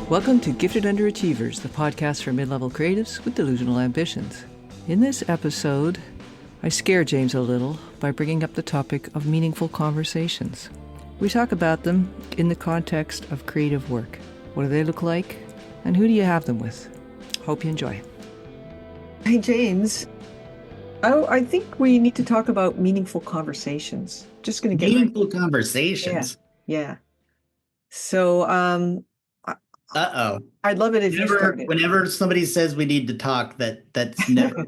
Welcome to Gifted Underachievers, the podcast for mid-level creatives with delusional ambitions. In this episode, I scare James a little by bringing up the topic of meaningful conversations. We talk about them in the context of creative work. What do they look like? And who do you have them with? Hope you enjoy. Hey, James. I think we need to talk about meaningful conversations. Just going to get meaningful conversations. Yeah. So, I'd love it if you started. Whenever somebody says we need to talk, that's never.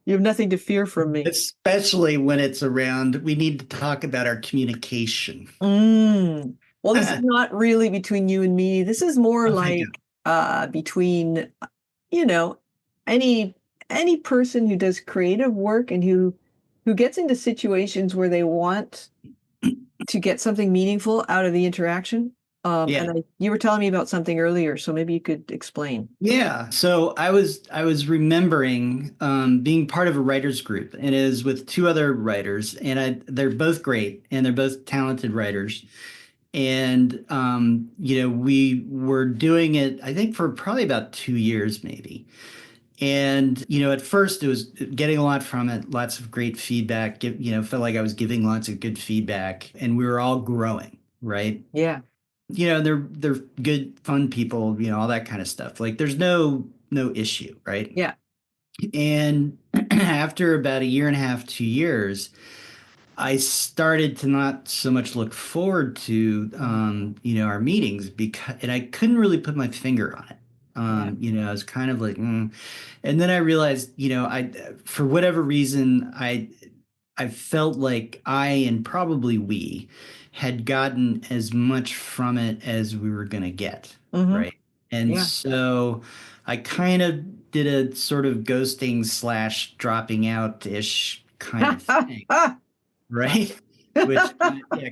You have nothing to fear from me. Especially when it's around, we need to talk about our communication. Well, this is not really between you and me. This is more between, any person who does creative work and who gets into situations where they want to get something meaningful out of the interaction. And you were telling me about something earlier, so maybe you could explain. Yeah. So I was remembering being part of a writers group, and it is with two other writers, and they're both great, and they're both talented writers. And we were doing it, I think, for probably about 2 years, maybe. And, at first it was getting a lot from it, lots of great feedback, felt like I was giving lots of good feedback, and we were all growing, right? Yeah. They're good, fun people, all that kind of stuff. Like there's no issue, right? Yeah. And after about 1.5 to 2 years, I started to not so much look forward to, our meetings and I couldn't really put my finger on it. I was kind of like, and then I realized, for whatever reason, I felt like I and probably we had gotten as much from it as we were going to get, right? And so I kind of did a sort of ghosting / dropping out-ish kind of thing, right? Which,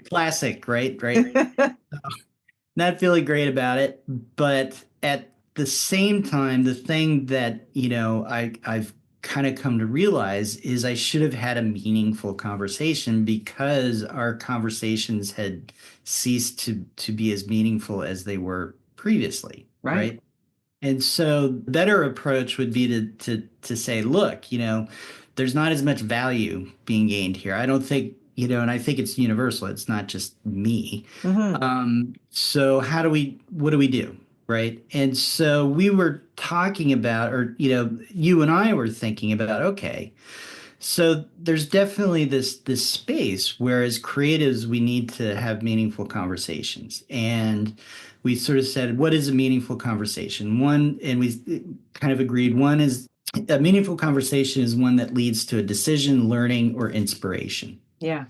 classic, right? Not feeling great about it, but at the same time, the thing that, I've kind of come to realize is I should have had a meaningful conversation because our conversations had ceased to be as meaningful as they were previously. Right. And so the better approach would be to say, look, there's not as much value being gained here. I don't think, and I think it's universal. It's not just me. So what do we do? Right. And so we were talking about, or, you and I were thinking about, okay, so there's definitely this space where as creatives, we need to have meaningful conversations. And we sort of said, what is a meaningful conversation? One, and we kind of agreed, one is a meaningful conversation is one that leads to a decision, learning, or inspiration. Yeah.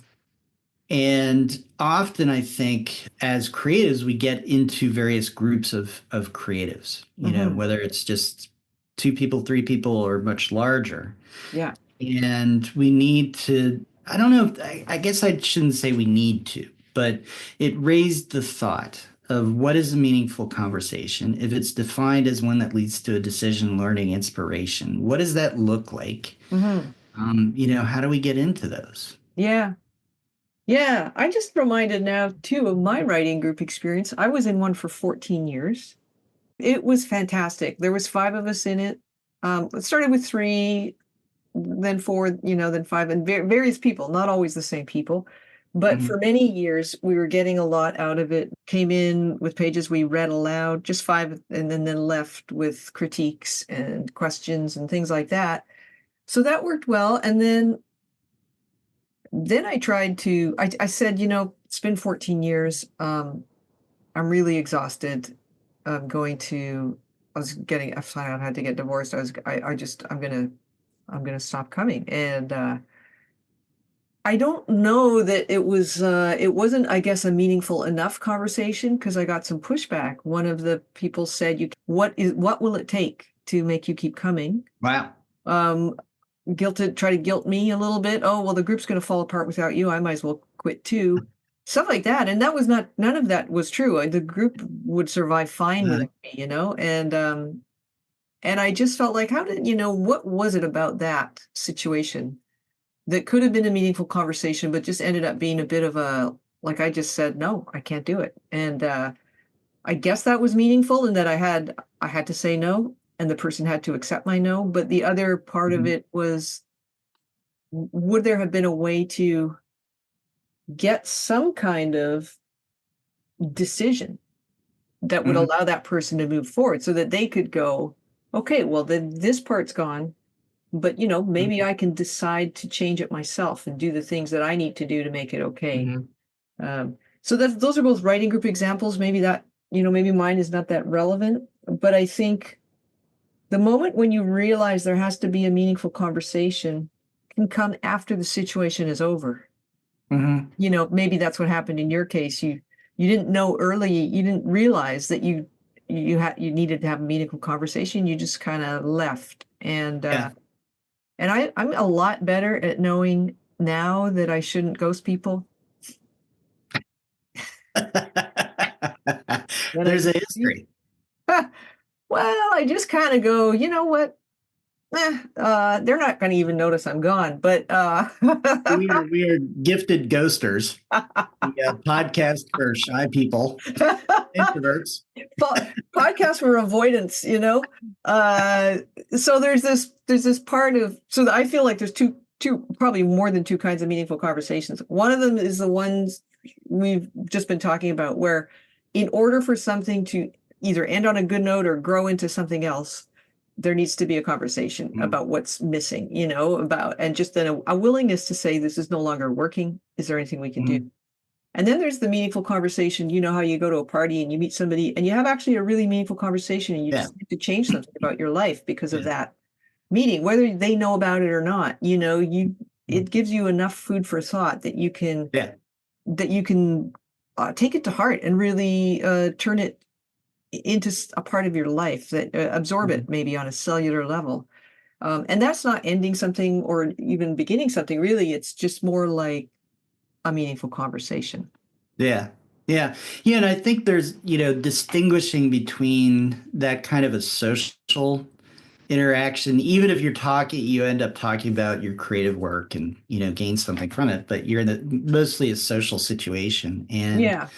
And often I think as creatives, we get into various groups of creatives, whether it's just 2 people, 3 people, or much larger. Yeah. And we need to, I don't know, I guess I shouldn't say we need to, but it raised the thought of what is a meaningful conversation? If it's defined as one that leads to a decision, learning, inspiration, what does that look like? How do we get into those? Yeah. Yeah, I'm just reminded now, too, of my writing group experience. I was in one for 14 years. It was fantastic. There was 5 of us in it. It started with 3, then 4, then 5, and various people, not always the same people. But for many years, we were getting a lot out of it. Came in with pages we read aloud, just 5, and then left with critiques and questions and things like that. So that worked well. And then I tried to, I said, it's been 14 years. I'm really exhausted. I found out I had to get divorced. I'm going to stop coming. And I don't know that it wasn't, I guess, a meaningful enough conversation because I got some pushback. One of the people said, what will it take to make you keep coming? Wow. Try to guilt me a little bit. Oh, well, the group's going to fall apart without you. I might as well quit too. Stuff like that. And none of that was true. The group would survive fine without me, and I just felt like, what was it about that situation that could have been a meaningful conversation, but just ended up being a bit of a Like I just said, no, I can't do it. And I guess that was meaningful in that I had to say no and the person had to accept my no. But the other part of Mhm. it was, would there have been a way to get some kind of decision that would Mhm. allow that person to move forward so that they could go, okay, well, then this part's gone, but Mhm. maybe I can decide to change it myself and do the things that I need to do to make it okay. Mhm. So those are both writing group examples. Maybe that, maybe mine is not that relevant, but I think the moment when you realize there has to be a meaningful conversation can come after the situation is over. Mhm. Maybe that's what happened in your case. You didn't know early, you didn't realize that you needed to have a meaningful conversation. You just kind of left. Yeah. And I'm a lot better at knowing now that I shouldn't ghost people than I There's a used to be. history. Well, I just kind of go, you know what? They're not going to even notice I'm gone. But We are gifted ghosters. The podcast for shy people, introverts. podcast for avoidance, uh so there's this part of, so I feel like there's two probably more than two kinds of meaningful conversations. One of them is the ones we've just been talking about, where in order for something to either end on a good note or grow into something else, there needs to be a conversation Mm. about what's missing, about, and just then a willingness to say, this is no longer working, is there anything we can do? Mhm. And then there's the meaningful conversation. You know how you go to a party and you meet somebody and you have actually a really meaningful conversation and you Yeah. just need to change something about your life because of Yeah. that meeting, whether they know about it or not. Mm. It gives you enough food for thought that Yeah. you can take it to heart and really turn it into a part of your life, that absorb Mhm. it maybe on a cellular level. And that's not ending something or even beginning something. Really, it's just more like a meaningful conversation. Yeah. Yeah. Yeah. And I think there's, distinguishing between that kind of a social interaction, even if you end up talking about your creative work and, gain something from it, but you're in mostly a social situation. Yeah.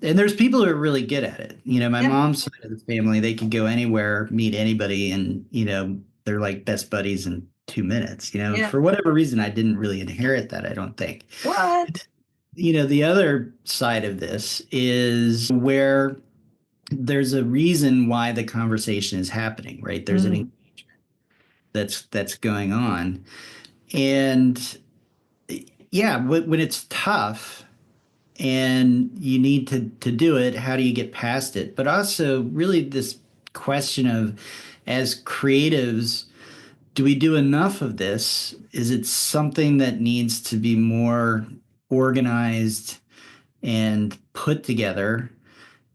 And there's people who are really good at it. My Yeah. mom's side of the family, they could go anywhere, meet anybody, and, they're like best buddies in 2 minutes. Yeah. For whatever reason, I didn't really inherit that, I don't think. What? The other side of this is where there's a reason why the conversation is happening, right? There's an Mm. engagement that's going on. And yeah, when it's tough and you need to do it, how do you get past it? But also really this question of, as creatives, do we do enough of this? Is it something that needs to be more organized and put together?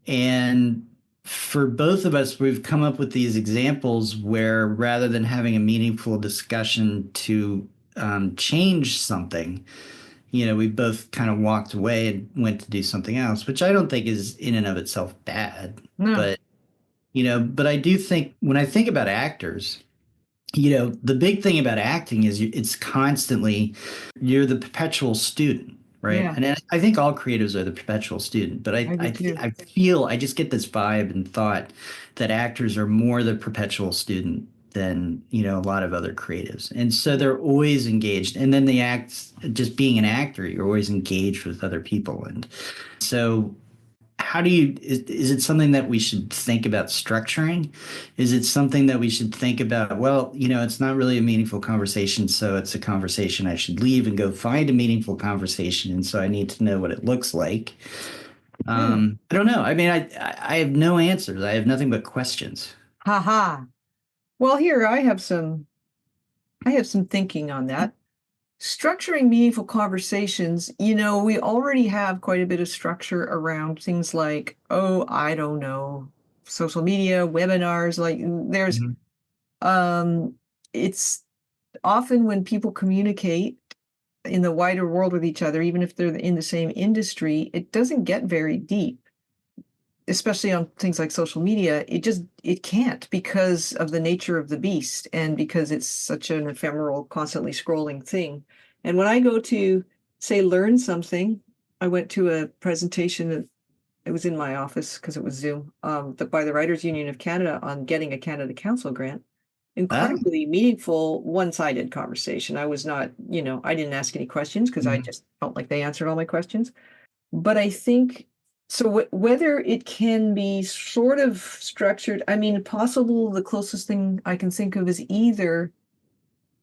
And for both of us, we've come up with these examples where rather than having a meaningful discussion to change something, we both kind of walked away and went to do something else, which I don't think is in and of itself bad. No. But, but I do think when I think about actors, the big thing about acting is it's constantly, you're the perpetual student, right? Yeah, And I think all creatives are the perpetual student, but I do too. I feel, I just get this vibe and thought that actors are more the perpetual student than, a lot of other creatives. And so they're always engaged. And then just being an actor, you're always engaged with other people. And so how do is it something that we should think about structuring? Is it something that we should think about, well, it's not really a meaningful conversation, so it's a conversation I should leave and go find a meaningful conversation, and so I need to know what it looks like? Hmm. I don't know. I mean, I have no answers. I have nothing but questions. Ha ha. Well, here I have some thinking on that. Structuring meaningful conversations, we already have quite a bit of structure around things like, oh, I don't know, social media, webinars, like there's Mhm. um it's often when people communicate in the wider world with each other, even if they're in the same industry, it doesn't get very deep, especially on things like social media. It can't, because of the nature of the beast and because it's such an ephemeral, constantly scrolling thing. And when I go to say learn something, I went to a presentation. It was in my office because it was Zoom, by the Writers Union of Canada on getting a Canada Council grant. Oh, Incredibly meaningful, one-sided conversation. I was not, I didn't ask any questions because I mhm, just felt like they answered all my questions. But I think so. Whether it can be sort of structured, I mean, possible. The closest thing I can think of is either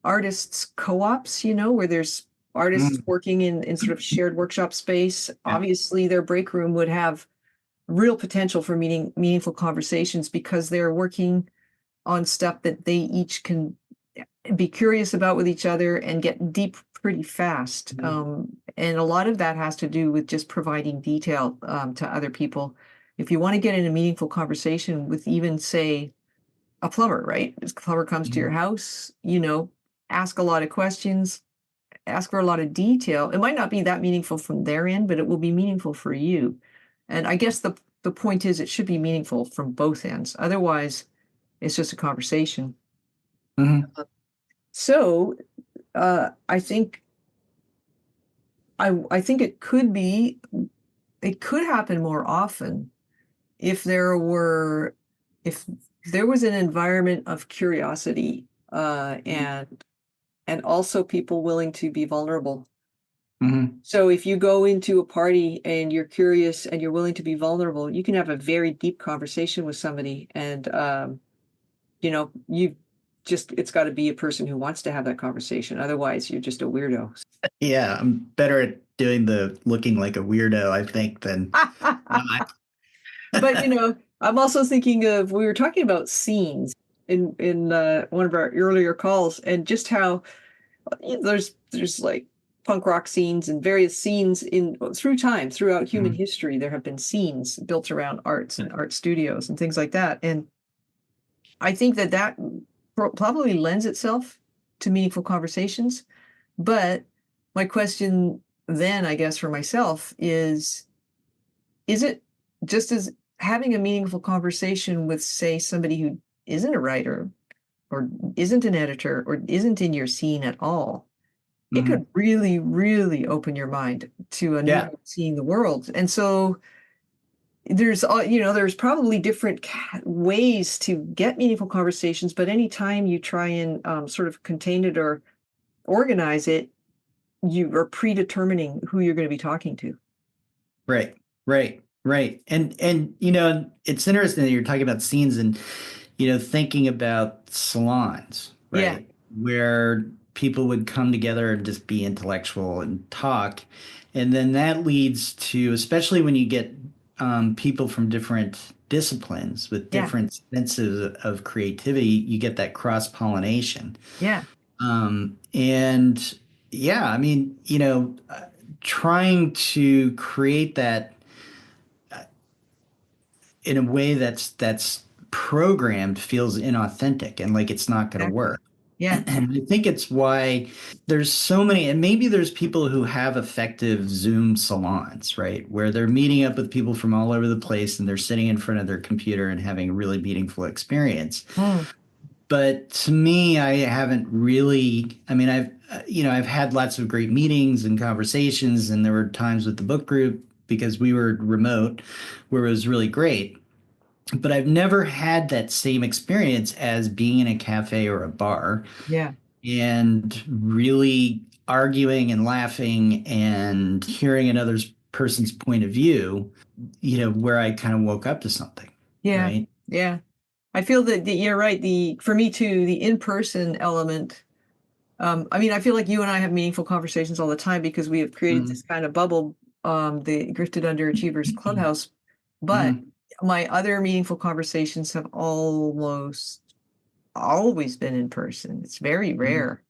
artists co-ops, where there's artists mhm, working in sort of shared workshop space. yeah, Obviously, their break room would have real potential for meaningful conversations because they're working on stuff that they each can be curious about with each other and get deep pretty fast. mhm, And a lot of that has to do with just providing detail to other people. If you want to get in a meaningful conversation with even, say, a plumber, right? This plumber comes to your mhm, house, ask a lot of questions, ask for a lot of detail. It might not be that meaningful from their end, but it will be meaningful for you. And I guess the point is it should be meaningful from both ends. Otherwise, it's just a conversation. mhm. So I think I think it could happen more often if if there was an environment of curiosity and also people willing to be vulnerable. Mhm. So if you go into a party and you're curious and you're willing to be vulnerable, you can have a very deep conversation with somebody, and you just it's got to be a person who wants to have that conversation. Otherwise, you're just a weirdo. Yeah, I'm better at doing the looking like a weirdo, I think, than not. But I'm also thinking of we were talking about scenes in one of our earlier calls, and just how there's like punk rock scenes and various scenes in through time, throughout human Mhm. history. There have been scenes built around arts and art studios and things like that. And I think that probably lends itself to meaningful conversations. But my question then, I guess, for myself is it just as having a meaningful conversation with, say, somebody who isn't a writer or isn't an editor or isn't in your scene at all? It could Mhm. really, really open your mind to a new way Yeah. of seeing the world. And so there's probably different ways to get meaningful conversations, but anytime you try and sort of contain it or organize it, you are predetermining who you're going to be talking to. Right. Right. Right. And it's interesting that you're talking about scenes and thinking about salons, Yeah, right? Where people would come together and just be intellectual and talk. And then that leads to, especially when you get people from different disciplines with yeah, different senses of creativity, you get that cross pollination. yeah, And yeah, I mean, trying to create that in a way that's programmed feels inauthentic and like it's not going to exactly. work. Yeah, And I think it's why there's so many, and maybe there's people who have effective Zoom salons, right? Where they're meeting up with people from all over the place and they're sitting in front of their computer and having a really meaningful experience. mm, But to me, I haven't really, I mean, I've had lots of great meetings and conversations, and there were times with the book group because we were remote where it was really great, but I've never had that same experience as being in a cafe or a bar yeah, and really arguing and laughing and hearing another person's point of view, where I kind of woke up to something, yeah, right? yeah. I feel that you're right. For me too, the in-person element. I mean, I feel like you and I have meaningful conversations all the time because we have created Mhm. this kind of bubble, the Grifted Underachievers Clubhouse. But Mhm. my other meaningful conversations have almost always been in person. It's very Mhm. rare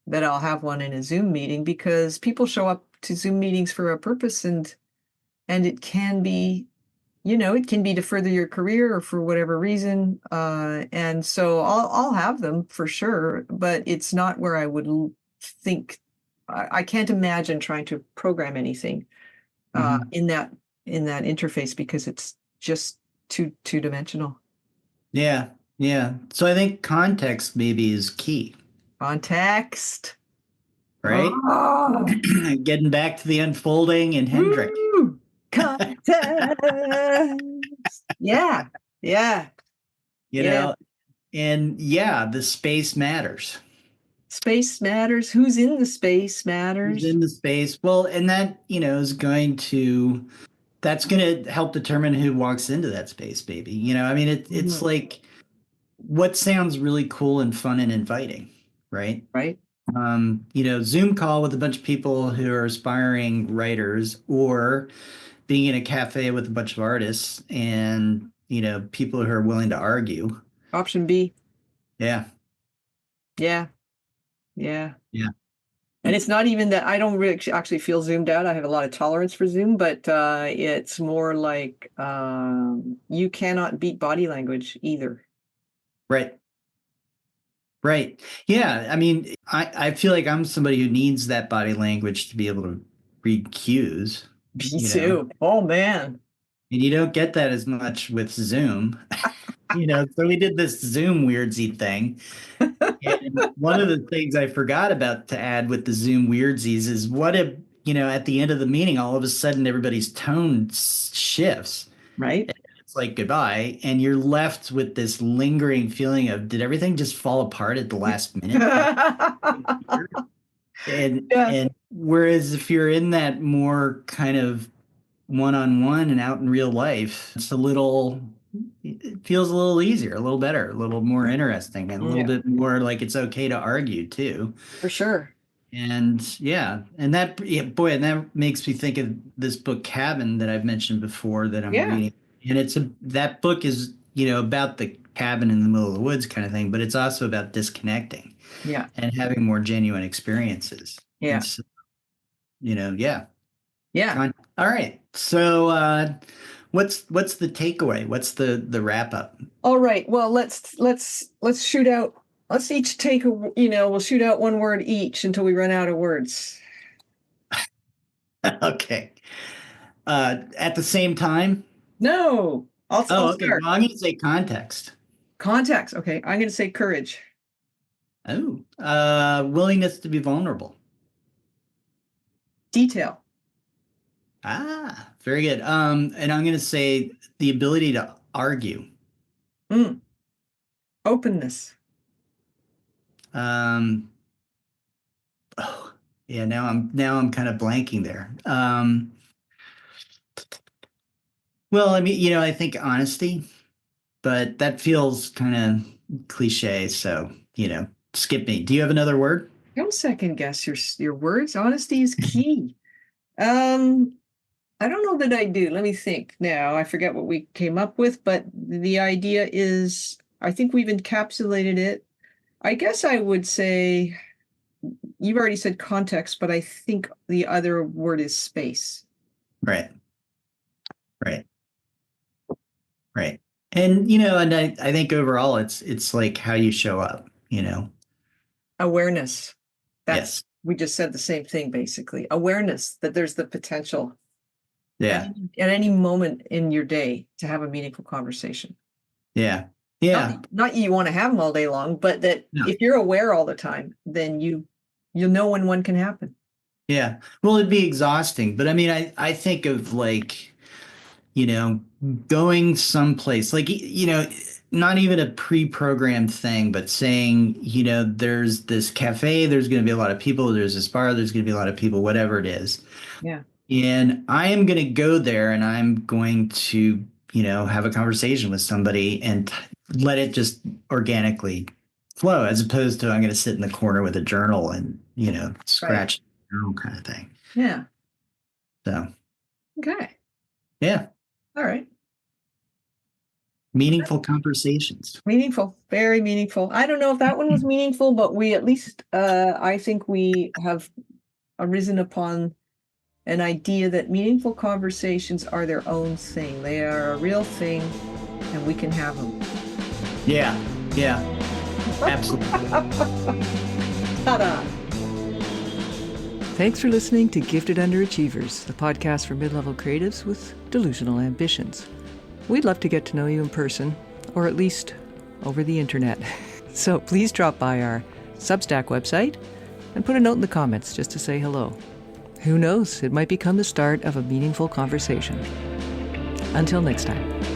that I'll have one in a Zoom meeting because people show up to Zoom meetings for a purpose, and it can be, it can be to further your career or for whatever reason. And so I'll have them for sure, but it's not where I would think. I can't imagine trying to program anything Mhm. in that interface because it's just two dimensional. Yeah, yeah. So I think context maybe is key. Context. right? Oh, Getting back to the unfolding and Hendrick. woo! Context. Yeah, yeah, You yeah. know, and yeah, the space matters. Space matters. Who's in the space Who's matters. in the space? Well, and that, is that's going to help determine who walks into that space, baby. I mean, it's Mhm. like what sounds really cool and fun and inviting, right? Right? Zoom call with a bunch of people who are aspiring writers, or being in a cafe with a bunch of artists and, people who are willing to argue. Option B. Yeah. Yeah, yeah. Yeah. And it's not even that I don't really actually feel zoomed out. I have a lot of tolerance for Zoom, but it's more like you cannot beat body language either. Right. Right. Yeah. I mean, I feel like I'm somebody who needs that body language to be able to read cues, Me you know, too. Oh man. and you don't get that as much with Zoom. So we did this Zoom weirdsie thing. And one of the things I forgot about to add with the Zoom weirdsies is what if, at the end of the meeting, all of a sudden everybody's tone shifts. Right? It's like goodbye, and you're left with this lingering feeling of did everything just fall apart at the last minute? And Yeah. and whereas if you're in that more kind of one-on-one and out in real life, it feels a little easier, a little better, a little more interesting, and a little Yeah, bit more like it's okay to argue too. for sure. And yeah, and that yeah, boy, and that makes me think of this book Cabin that I've mentioned before that I'm Yeah. reading. And that book is, about the cabin in the middle of the woods kind of thing, but it's also about disconnecting Yeah. and having more genuine experiences. Yeah. And so, yeah. Yeah. All right. So what's the takeaway? What's the wrap up? All right. Well, let's shoot out. Let's each take we'll shoot out one word each until we run out of words. Okay. At the same time? No. I'll Okay. start. Well, I'm gonna say context. Context. Okay. I'm going to say courage. Oh, willingness to be vulnerable. Detail. Ah, very good. And I'm going to say the ability to argue. Openness. Oh, yeah. Now I'm kind of blanking there. Well, I mean, I think honesty, but that feels kind of cliche. So, skip me. Do you have another word? Don't second guess your words. Honesty is key. I don't know that I do. Let me think now. I forget what we came up with, but the idea is, I think we've encapsulated it. I guess I would say, you've already said context, but I think the other word is space. Right. Right. Right. And, and I think overall it's like how you show up, Awareness. Yes. We just said the same thing, basically. Awareness that there's the potential Yeah. at any moment in your day to have a meaningful conversation. Yeah. Yeah. Not you want to have them all day long, but that No. if you're aware all the time, then you'll know when one can happen. Yeah. Well, it'd be exhausting, but I mean, I think of like, going someplace like, not even a pre-programmed thing, but saying, there's this cafe, there's going to be a lot of people, there's this bar, there's going to be a lot of people, whatever it is. Yeah. And I am going to go there and I'm going to, have a conversation with somebody and let it just organically flow, as opposed to I'm going to sit in the corner with a journal and, scratch the journal kind of thing. Yeah. So, Okay. yeah. All right. Meaningful conversations. Meaningful. Very meaningful. I don't know if that one was meaningful, but we at least, I think we have arisen upon an idea that meaningful conversations are their own thing. They are a real thing, and we can have them. Yeah. Yeah. Absolutely. Ta-da! Thanks for listening to Gifted Underachievers, the podcast for mid-level creatives with delusional ambitions. We'd love to get to know you in person, or at least over the internet. So please drop by our Substack website and put a note in the comments just to say hello. Who knows, it might become the start of a meaningful conversation. Until next time.